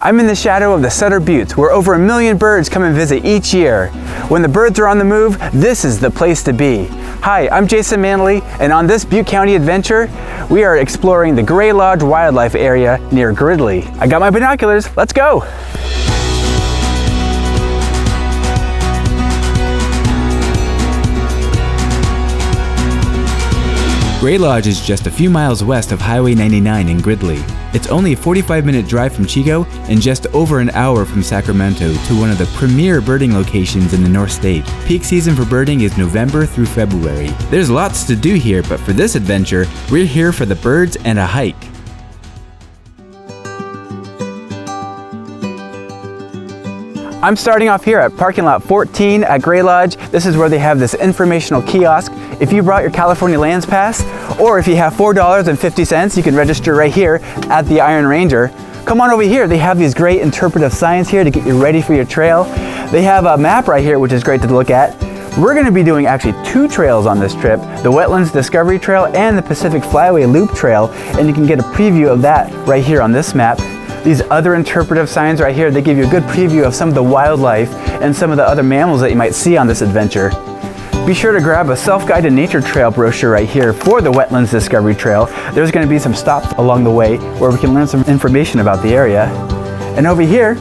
I'm in the shadow of the Sutter Buttes, where over 1 million birds come and visit each year. When the birds are on the move, this is the place to be. Hi, I'm Jason Mandly, and on this Butte County adventure, we are exploring the Gray Lodge Wildlife Area near Gridley. I got my binoculars, let's go! Gray Lodge is just a few miles west of Highway 99 in Gridley. It's only a 45-minute drive from Chico and just over an hour from Sacramento to one of the premier birding locations in the North State. Peak season for birding is November through February. There's lots to do here, but for this adventure, we're here for the birds and a hike. I'm starting off here at parking lot 14 at Gray Lodge. This is where they have this informational kiosk. If you brought your California Lands Pass, or if you have $4.50, you can register right here at the Iron Ranger. Come on over here. They have these great interpretive signs here to get you ready for your trail. They have a map right here, which is great to look at. We're going to be doing actually 2 trails on this trip, the Wetlands Discovery Trail and the Pacific Flyway Loop Trail, and you can get a preview of that right here on this map. These other interpretive signs right here, they give you a good preview of some of the wildlife and some of the other mammals that you might see on this adventure. Be sure to grab a self-guided nature trail brochure right here for the Wetlands Discovery Trail. There's going to be some stops along the way where we can learn some information about the area. And over here,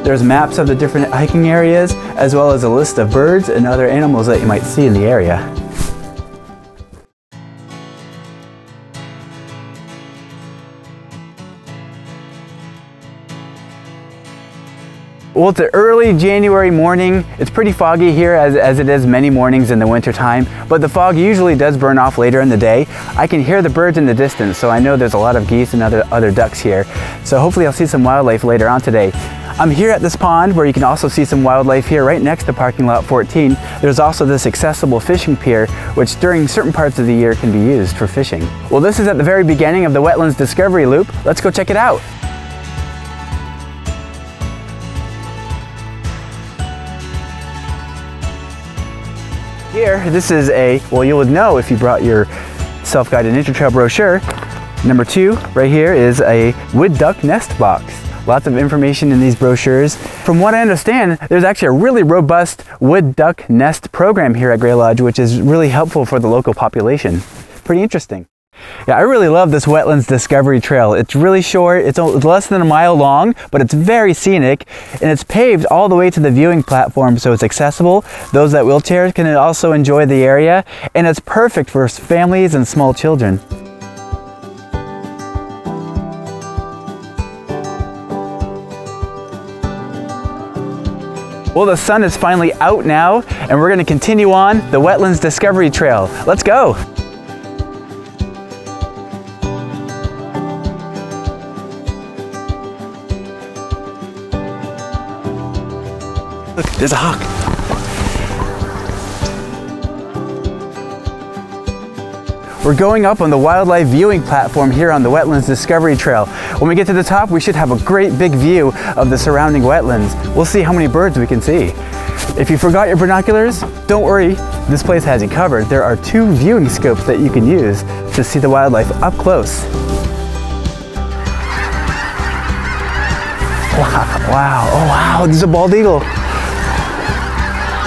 there's maps of the different hiking areas, as well as a list of birds and other animals that you might see in the area. Well, it's an early January morning. It's pretty foggy here as it is many mornings in the winter time, but the fog usually does burn off later in the day. I can hear the birds in the distance, so I know there's a lot of geese and other ducks here. So hopefully I'll see some wildlife later on today. I'm here at this pond where you can also see some wildlife here right next to parking lot 14. There's also this accessible fishing pier, which during certain parts of the year can be used for fishing. Well, this is at the very beginning of the Wetlands Discovery Loop. Let's go check it out. Here, this is well, you would know if you brought your self-guided nature trail brochure. Number 2 right here is a wood duck nest box. Lots of information in these brochures. From what I understand, there's actually a really robust wood duck nest program here at Gray Lodge, which is really helpful for the local population. Pretty interesting. Yeah, I really love this Wetlands Discovery Trail. It's really short, it's less than a mile long, but it's very scenic, and it's paved all the way to the viewing platform, so it's accessible. Those that wheelchairs can also enjoy the area, and it's perfect for families and small children. Well, the sun is finally out now, and we're going to continue on the Wetlands Discovery Trail. Let's go! Look, there's a hawk. We're going up on the wildlife viewing platform here on the Wetlands Discovery Trail. When we get to the top, we should have a great big view of the surrounding wetlands. We'll see how many birds we can see. If you forgot your binoculars, don't worry, this place has you covered. There are 2 viewing scopes that you can use to see the wildlife up close. Wow, oh wow, there's a bald eagle.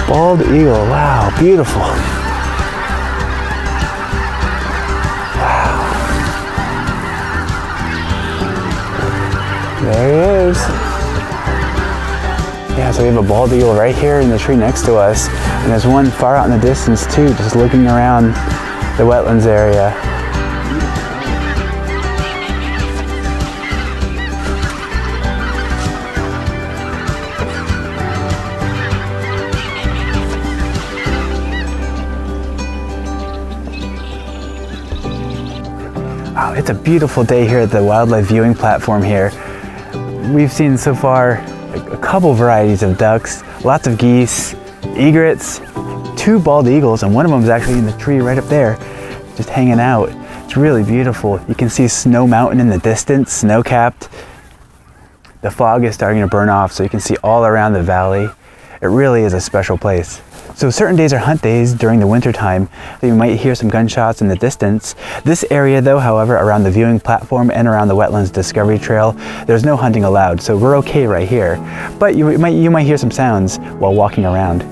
Bald eagle, wow, beautiful. Wow. There he is. Yeah, so we have a bald eagle right here in the tree next to us. And there's one far out in the distance too, just looking around the wetlands area. Wow, it's a beautiful day here at the wildlife viewing platform here. We've seen so far a couple varieties of ducks, lots of geese, egrets, 2 bald eagles, and one of them is actually in the tree right up there, just hanging out. It's really beautiful. You can see Snow Mountain in the distance, snow-capped. The fog is starting to burn off, so you can see all around the valley. It really is a special place. So certain days are hunt days during the winter time. You might hear some gunshots in the distance. This area though, however, around the viewing platform and around the Wetlands Discovery Trail, there's no hunting allowed, so we're okay right here. But you might hear some sounds while walking around.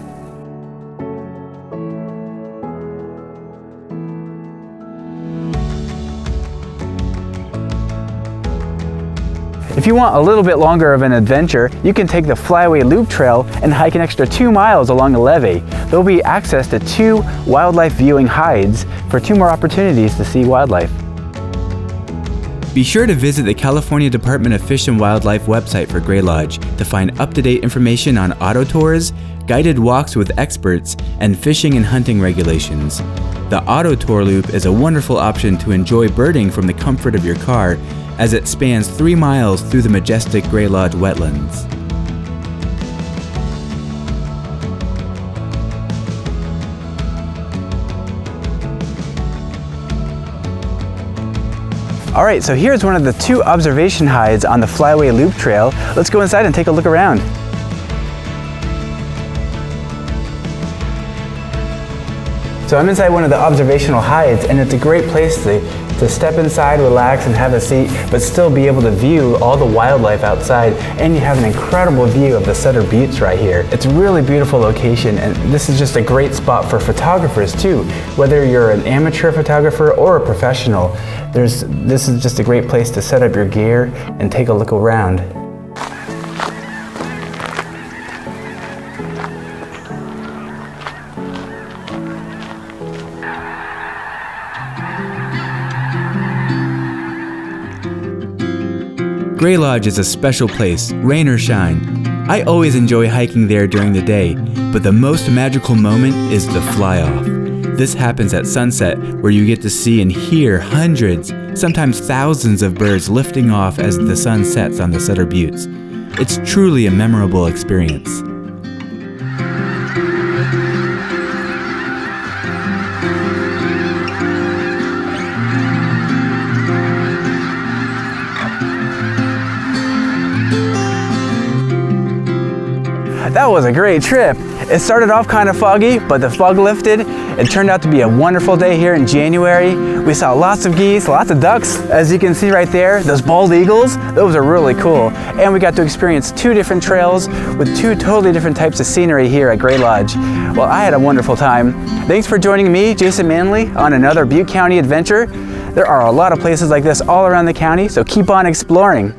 If you want a little bit longer of an adventure, you can take the Flyway Loop Trail and hike an extra 2 miles along the levee. There'll be access to 2 wildlife viewing hides for 2 more opportunities to see wildlife. Be sure to visit the California Department of Fish and Wildlife website for Gray Lodge to find up-to-date information on auto tours, guided walks with experts, and fishing and hunting regulations. The Auto Tour Loop is a wonderful option to enjoy birding from the comfort of your car, as it spans 3 miles through the majestic Gray Lodge wetlands. All right, so here's one of the 2 observation hides on the Flyway Loop Trail. Let's go inside and take a look around. So I'm inside one of the observational hides, and it's a great place to step inside, relax, and have a seat, but still be able to view all the wildlife outside, and you have an incredible view of the Sutter Buttes right here. It's a really beautiful location, and this is just a great spot for photographers too. Whether you're an amateur photographer or a professional, this is just a great place to set up your gear and take a look around. Gray Lodge is a special place, rain or shine. I always enjoy hiking there during the day, but the most magical moment is the fly-off. This happens at sunset, where you get to see and hear hundreds, sometimes thousands of birds lifting off as the sun sets on the Sutter Buttes. It's truly a memorable experience. That was a great trip. It started off kind of foggy, but the fog lifted. It turned out to be a wonderful day here in January. We saw lots of geese, lots of ducks. As you can see right there, those bald eagles, those are really cool. And we got to experience 2 different trails with 2 totally different types of scenery here at Gray Lodge. Well, I had a wonderful time. Thanks for joining me, Jason Mandly, on another Butte County adventure. There are a lot of places like this all around the county, so keep on exploring.